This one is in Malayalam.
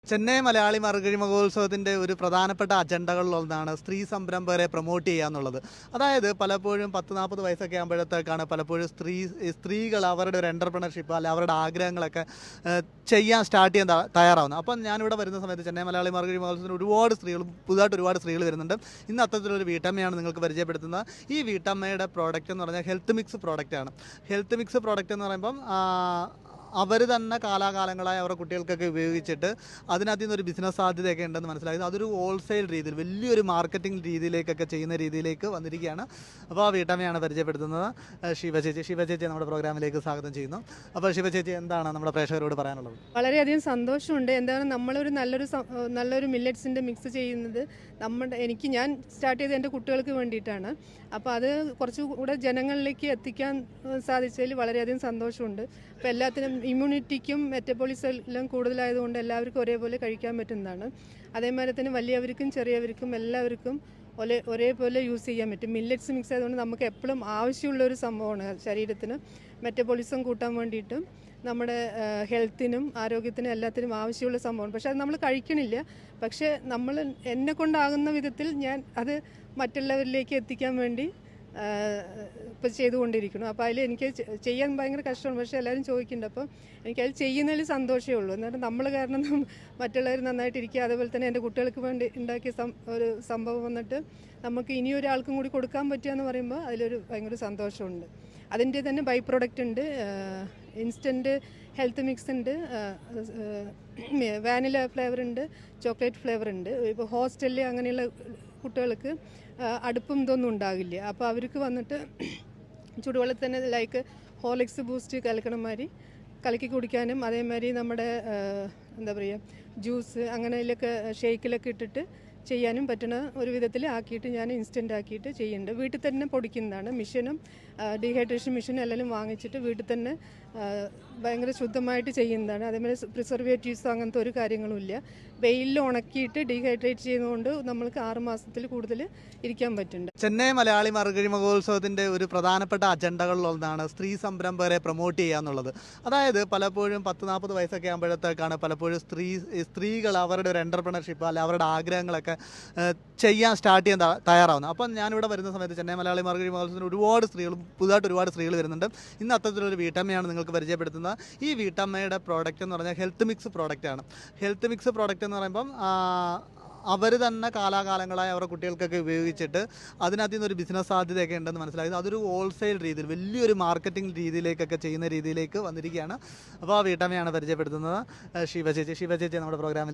ചെന്നൈ മലയാളി മറുകഴി മഹോത്സവത്തിൻ്റെ ഒരു പ്രധാനപ്പെട്ട അജണ്ടകളിലൊന്നാണ് സ്ത്രീ സംരംഭകരെ പ്രൊമോട്ട് ചെയ്യുക എന്നുള്ളത്. അതായത് പലപ്പോഴും 10-40 വയസ്സൊക്കെ ആകുമ്പോഴത്തേക്കാണ് പലപ്പോഴും സ്ത്രീകൾ അവരുടെ ഒരു എൻ്റർപ്രണർഷിപ്പ് അല്ലെ അവരുടെ ആഗ്രഹങ്ങളൊക്കെ ചെയ്യാൻ സ്റ്റാർട്ട് ചെയ്യാൻ തയ്യാറാവുന്നത്. അപ്പം ഞാനിവിടെ വരുന്ന സമയത്ത് ചെന്നൈ മലയാളി മറുകഴി മഹോത്സവത്തിന് പുതുതായിട്ട് ഒരുപാട് സ്ത്രീകൾ വരുന്നുണ്ട്. ഇന്ന് അത്തരത്തിലൊരു വീട്ടമ്മയാണ് നിങ്ങൾക്ക് പരിചയപ്പെടുത്തുന്നത്. ഈ വീട്ടമ്മയുടെ പ്രോഡക്റ്റ് എന്ന് പറഞ്ഞാൽ ഹെൽത്ത് മിക്സ് പ്രോഡക്റ്റാണ്. ഹെൽത്ത് മിക്സ് പ്രോഡക്റ്റ് എന്ന് പറയുമ്പം അവർ തന്നെ കാലാകാലങ്ങളായി അവരുടെ കുട്ടികൾക്കൊക്കെ ഉപയോഗിച്ചിട്ട് അതിനകത്ത് നിന്നൊരു ബിസിനസ് സാധ്യതയൊക്കെ ഉണ്ടെന്ന് മനസ്സിലായത് അതൊരു ഹോൾസെയിൽ രീതിയിൽ വലിയൊരു മാർക്കറ്റിംഗ് രീതിയിലേക്കൊക്കെ ചെയ്യുന്ന രീതിയിലേക്ക് വന്നിരിക്കുകയാണ്. അപ്പോൾ ആ വീട്ടമ്മയാണ് പരിചയപ്പെടുത്തുന്നത് ശിവ ചേച്ചി നമ്മുടെ പ്രോഗ്രാമിലേക്ക് സ്വാഗതം ചെയ്യുന്നു. അപ്പോൾ ശിവ ചേച്ചി എന്താണ് നമ്മുടെ പ്രേക്ഷകരോട് പറയാനുള്ളത്? വളരെയധികം സന്തോഷമുണ്ട്. എന്താണ് നമ്മളൊരു നല്ലൊരു മില്ലറ്റ്സിൻ്റെ മിക്സ് ചെയ്യുന്നത് ഞാൻ സ്റ്റാർട്ട് ചെയ്ത് എൻ്റെ കുട്ടികൾക്ക് വേണ്ടിയിട്ടാണ്. അപ്പോൾ അത് കുറച്ചുകൂടെ ജനങ്ങളിലേക്ക് എത്തിക്കാൻ സാധിച്ചതിൽ വളരെയധികം സന്തോഷമുണ്ട്. അപ്പോൾ എല്ലാത്തിനും ഇമ്മ്യൂണിറ്റിക്കും മെറ്റബോളിസം എല്ലാം കൂടുതലായതുകൊണ്ട് എല്ലാവർക്കും ഒരേപോലെ കഴിക്കാൻ പറ്റുന്നതാണ്. അതേമാതിരി തന്നെ വലിയവർക്കും ചെറിയവർക്കും എല്ലാവർക്കും ഒരേപോലെ യൂസ് ചെയ്യാൻ പറ്റും. മില്ലറ്റ്സ് മിക്സ് ആയതുകൊണ്ട് നമുക്ക് എപ്പോഴും ആവശ്യമുള്ളൊരു സംഭവമാണ് ശരീരത്തിന് മെറ്റബോളിസം കൂട്ടാൻ വേണ്ടിയിട്ടും നമ്മുടെ ഹെൽത്തിനും ആരോഗ്യത്തിനും എല്ലാത്തിനും ആവശ്യമുള്ള സംഭവമാണ്. പക്ഷെ അത് നമ്മൾ കഴിക്കണില്ല. പക്ഷേ എന്നെ കൊണ്ടാകുന്ന വിധത്തിൽ ഞാൻ അത് മറ്റുള്ളവരിലേക്ക് എത്തിക്കാൻ വേണ്ടി ഇപ്പോൾ ചെയ്തുകൊണ്ടിരിക്കണം. അപ്പോൾ അതിൽ എനിക്ക് ചെയ്യാൻ ഭയങ്കര കഷ്ടമാണ്. പക്ഷേ എല്ലാവരും ചോദിക്കുന്നുണ്ട്. അപ്പോൾ എനിക്കത് ചെയ്യുന്നതിൽ സന്തോഷമേ ഉള്ളൂ. എന്നിട്ട് നമ്മൾ കാരണം മറ്റുള്ളവർ നന്നായിട്ടിരിക്കുക. അതുപോലെ തന്നെ എൻ്റെ കുട്ടികൾക്ക് വേണ്ടി ഉണ്ടാക്കിയ ഒരു സംഭവം വന്നിട്ട് നമുക്ക് ഇനിയൊരാൾക്കും കൂടി കൊടുക്കാൻ പറ്റുക എന്ന് പറയുമ്പോൾ അതിലൊരു ഭയങ്കര സന്തോഷമുണ്ട്. അതിൻ്റെ തന്നെ ബൈ പ്രോഡക്റ്റ് ഉണ്ട്. ഇൻസ്റ്റൻറ്റ് ഹെൽത്ത് മിക്സ് ഉണ്ട്, വാനില ഫ്ലേവർ ഉണ്ട്, ചോക്ലേറ്റ് ഫ്ലേവർ ഉണ്ട്. ഇപ്പോൾ ഹോസ്റ്റലിൽ അങ്ങനെയുള്ള കുട്ടികൾക്ക് അടുപ്പും ഇതൊന്നും ഉണ്ടാകില്ല. അപ്പോൾ അവർക്ക് വന്നിട്ട് ചുടുവെള്ളത്തിൽ തന്നെ ലൈക്ക് ഹോർലിക്സ് ബൂസ്റ്റ് കലക്കണമാതിരി കലക്കി കുടിക്കാനും അതേമാതിരി നമ്മുടെ എന്താ പറയുക ജ്യൂസ് അങ്ങനെയൊക്കെ ഷേക്കിലൊക്കെ ഇട്ടിട്ട് ചെയ്യാനും പറ്റുന്ന ഒരു വിധത്തിൽ ആക്കിയിട്ട് ഞാൻ ഇൻസ്റ്റൻ്റ് ആക്കിയിട്ട് ചെയ്യുന്നുണ്ട്. വീട്ടിൽ തന്നെ പൊടിക്കുന്നതാണ്. മെഷീനും ഡീഹൈഡ്രേഷൻ മെഷീനും എല്ലാം വാങ്ങിച്ചിട്ട് വീട്ടിൽ തന്നെ ഭയങ്കര ശുദ്ധമായിട്ട് ചെയ്യുന്നതാണ്. അതേമാതിരി പ്രിസർവേറ്റീവ്സ് അങ്ങനത്തെ ഒരു കാര്യങ്ങളും ഇല്ല. വെയിലിൽ ഉണക്കിയിട്ട് ഡീഹൈഡ്രേറ്റ് ചെയ്യുന്നതുകൊണ്ട് നമ്മൾക്ക് 6 മാസത്തിൽ കൂടുതൽ ഇരിക്കാൻ പറ്റുന്നുണ്ട്. ചെന്നൈ മലയാളി മറുകഴി മഹോത്സവത്തിൻ്റെ ഒരു പ്രധാനപ്പെട്ട അജണ്ടകളിലൊന്നാണ് സ്ത്രീ സംരംഭകരെ പ്രൊമോട്ട് ചെയ്യുക എന്നുള്ളത്. അതായത് പലപ്പോഴും 10-40 വയസ്സൊക്കെ ആകുമ്പോഴത്തേക്കാണ് പലപ്പോഴും സ്ത്രീകൾ അവരുടെ ഒരു എൻ്റർപ്രണർഷിപ്പ് അല്ലെ അവരുടെ ആഗ്രഹങ്ങളൊക്കെ ചെയ്യാൻ സ്റ്റാർട്ട് ചെയ്യാൻ തയ്യാറാവുന്നത്. അപ്പം ഞാനിവിടെ വരുന്ന സമയത്ത് ചെന്നൈ മലയാളി മറുകഴി മഹോത്സവത്തിന് പുതുതായിട്ട് ഒരുപാട് സ്ത്രീകൾ വരുന്നുണ്ട്. ഇന്ന് അത്തരത്തിലൊരു വീട്ടമ്മയാണ് നിങ്ങൾക്ക് പരിചയപ്പെടുത്തുന്നത്. ഈ വീട്ടമ്മയുടെ പ്രോഡക്റ്റ് എന്ന് പറഞ്ഞാൽ ഹെൽത്ത് മിക്സ് പ്രോഡക്റ്റാണ്. ഹെൽത്ത് മിക്സ് പ്രോഡക്റ്റ് എന്ന് പറയുമ്പം അവർ തന്നെ കാലാകാലങ്ങളായി അവരുടെ കുട്ടികൾക്കൊക്കെ ഉപയോഗിച്ചിട്ട് അതിനകത്ത് നിന്നൊരു ബിസിനസ് സാധ്യതയൊക്കെ ഉണ്ടെന്ന് മനസ്സിലായത് അതൊരു ഹോൾസെയിൽ രീതിയിൽ വലിയൊരു മാർക്കറ്റിംഗ് രീതിയിലേക്കൊക്കെ ചെയ്യുന്ന രീതിയിലേക്ക് വന്നിരിക്കുകയാണ്. അപ്പോൾ ആ വീട്ടമ്മയാണ് പരിചയപ്പെടുത്തുന്നത് ശിവ ചേച്ചി നമ്മുടെ പ്രോഗ്രാമിൽ